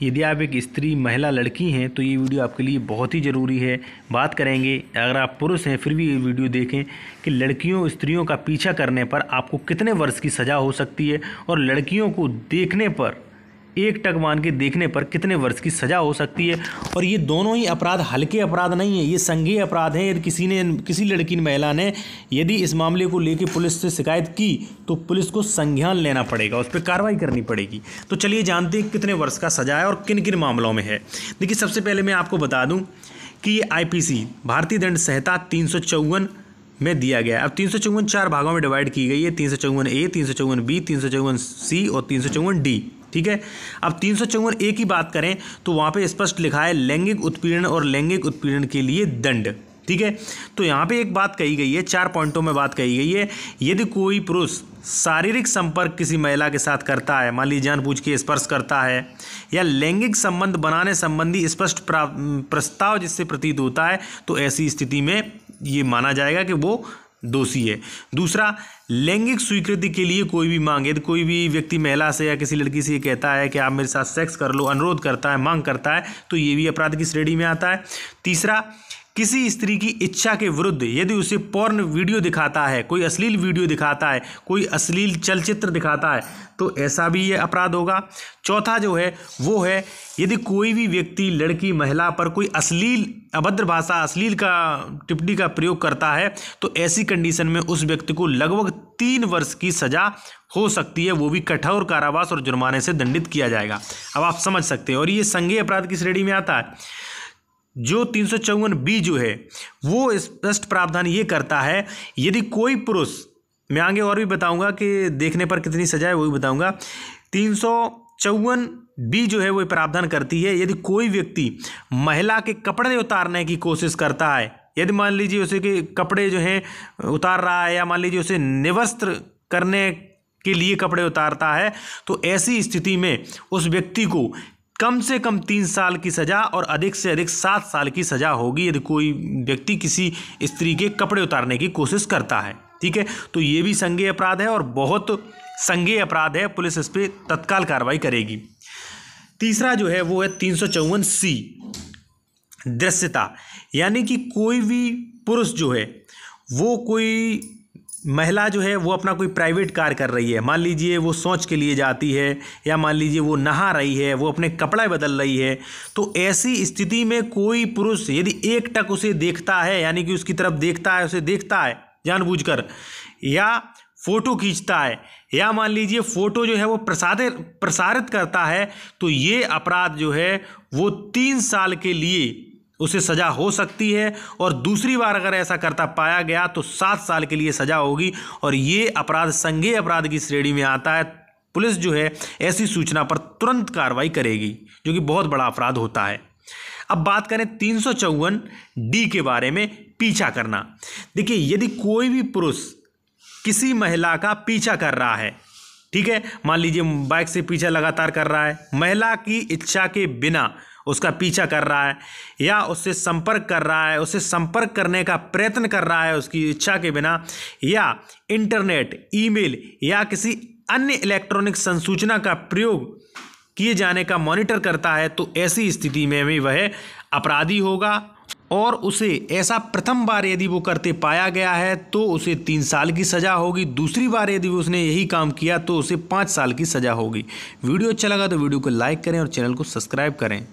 यदि आप एक स्त्री, महिला, लड़की हैं तो ये वीडियो आपके लिए बहुत ही ज़रूरी है। बात करेंगे, अगर आप पुरुष हैं फिर भी ये वीडियो देखें कि लड़कियों, स्त्रियों का पीछा करने पर आपको कितने वर्ष की सज़ा हो सकती है और लड़कियों को देखने पर, एक टक मान के देखने पर कितने वर्ष की सज़ा हो सकती है। और ये दोनों ही अपराध हल्के अपराध नहीं है, ये संज्ञेय अपराध हैं। यदि किसी लड़की, महिला ने यदि इस मामले को लेकर पुलिस से शिकायत की तो पुलिस को संज्ञान लेना पड़ेगा, उस पर कार्रवाई करनी पड़ेगी। तो चलिए जानते हैं कितने वर्ष का सज़ा है और किन किन मामलों में है। देखिए, सबसे पहले मैं आपको बता दूँ कि ये IPC भारतीय दंड संहिता 354 में दिया गया है। अब 354 4 भागों में डिवाइड की गई है, 354A, 354B, 354C और 354D। ठीक है। अब 354A की बात करें तो वहाँ पे स्पष्ट लिखा है लैंगिक उत्पीड़न और लैंगिक उत्पीड़न के लिए दंड। ठीक है। तो यहाँ पे एक बात कही गई है, 4 पॉइंटों में बात कही गई है। यदि कोई पुरुष शारीरिक संपर्क किसी महिला के साथ करता है, मान लीजिए जानबूझ के स्पर्श करता है, या लैंगिक संबंध बनाने संबंधी स्पष्ट प्रस्ताव जिससे प्रतीत होता है, तो ऐसी स्थिति में ये माना जाएगा कि वो दोषी है। दूसरा, लैंगिक स्वीकृति के लिए कोई भी मांग, यदि कोई भी व्यक्ति महिला से या किसी लड़की से ये कहता है कि आप मेरे साथ सेक्स कर लो, अनुरोध करता है, मांग करता है, तो ये भी अपराध की श्रेणी में आता है। तीसरा, किसी स्त्री की इच्छा के विरुद्ध यदि उसे पोर्न वीडियो दिखाता है, कोई अश्लील वीडियो दिखाता है, कोई अश्लील चलचित्र दिखाता है, तो ऐसा भी ये अपराध होगा। चौथा जो है वो है यदि कोई भी व्यक्ति लड़की, महिला पर कोई अश्लील, अभद्र भाषा, अश्लील का टिप्पणी का प्रयोग करता है, तो ऐसी कंडीशन में उस व्यक्ति को लगभग 3 वर्ष की सजा हो सकती है, वो भी कठोर कारावास और जुर्माने से दंडित किया जाएगा। अब आप समझ सकते हैं। और ये संज्ञेय अपराध की श्रेणी में आता है। जो 354B जो है वो स्पष्ट प्रावधान ये करता है, यदि कोई पुरुष, मैं आगे और भी बताऊंगा कि देखने पर कितनी सजा है वो भी बताऊंगा। 354B जो है वो प्रावधान करती है, यदि कोई व्यक्ति महिला के कपड़े उतारने की कोशिश करता है, यदि मान लीजिए उसे के कपड़े जो हैं उतार रहा है, या मान लीजिए उसे निवस्त्र करने के लिए कपड़े उतारता है, तो ऐसी स्थिति में उस व्यक्ति को कम से कम 3 साल की सज़ा और अधिक से अधिक 7 साल की सज़ा होगी, यदि कोई व्यक्ति किसी स्त्री के कपड़े उतारने की कोशिश करता है। ठीक है। तो ये भी संज्ञेय अपराध है और बहुत संज्ञेय अपराध है, पुलिस इस पर तत्काल कार्रवाई करेगी। तीसरा जो है वो है 354C, दृश्यता, यानी कि कोई भी पुरुष जो है वो कोई महिला जो है वो अपना कोई प्राइवेट कार्य कर रही है, मान लीजिए वो शौच के लिए जाती है, या मान लीजिए वो नहा रही है, वो अपने कपड़े बदल रही है, तो ऐसी स्थिति में कोई पुरुष यदि एक टक उसे देखता है, यानी कि उसकी तरफ देखता है, उसे देखता है जानबूझकर, या फोटो खींचता है, या मान लीजिए फोटो जो है वो प्रसारित करता है, तो ये अपराध जो है वो 3 साल के लिए उसे सज़ा हो सकती है। और दूसरी बार अगर ऐसा करता पाया गया तो 7 साल के लिए सज़ा होगी। और ये अपराध संज्ञेय अपराध की श्रेणी में आता है। पुलिस जो है ऐसी सूचना पर तुरंत कार्रवाई करेगी, जो कि बहुत बड़ा अपराध होता है। अब बात करें 354D के बारे में, पीछा करना। देखिए, यदि कोई भी पुरुष किसी महिला का पीछा कर रहा है, ठीक है, मान लीजिए बाइक से पीछा लगातार कर रहा है, महिला की इच्छा के बिना उसका पीछा कर रहा है, या उससे संपर्क कर रहा है, उससे संपर्क करने का प्रयत्न कर रहा है उसकी इच्छा के बिना, या इंटरनेट, ईमेल या किसी अन्य इलेक्ट्रॉनिक संसूचना का प्रयोग किए जाने का मॉनिटर करता है, तो ऐसी स्थिति में भी वह अपराधी होगा। और उसे ऐसा प्रथम बार यदि वो करते पाया गया है तो उसे 3 साल की सज़ा होगी। दूसरी बार यदि उसने यही काम किया तो उसे 5 साल की सज़ा होगी। वीडियो अच्छा लगा तो वीडियो को लाइक करें और चैनल को सब्सक्राइब करें।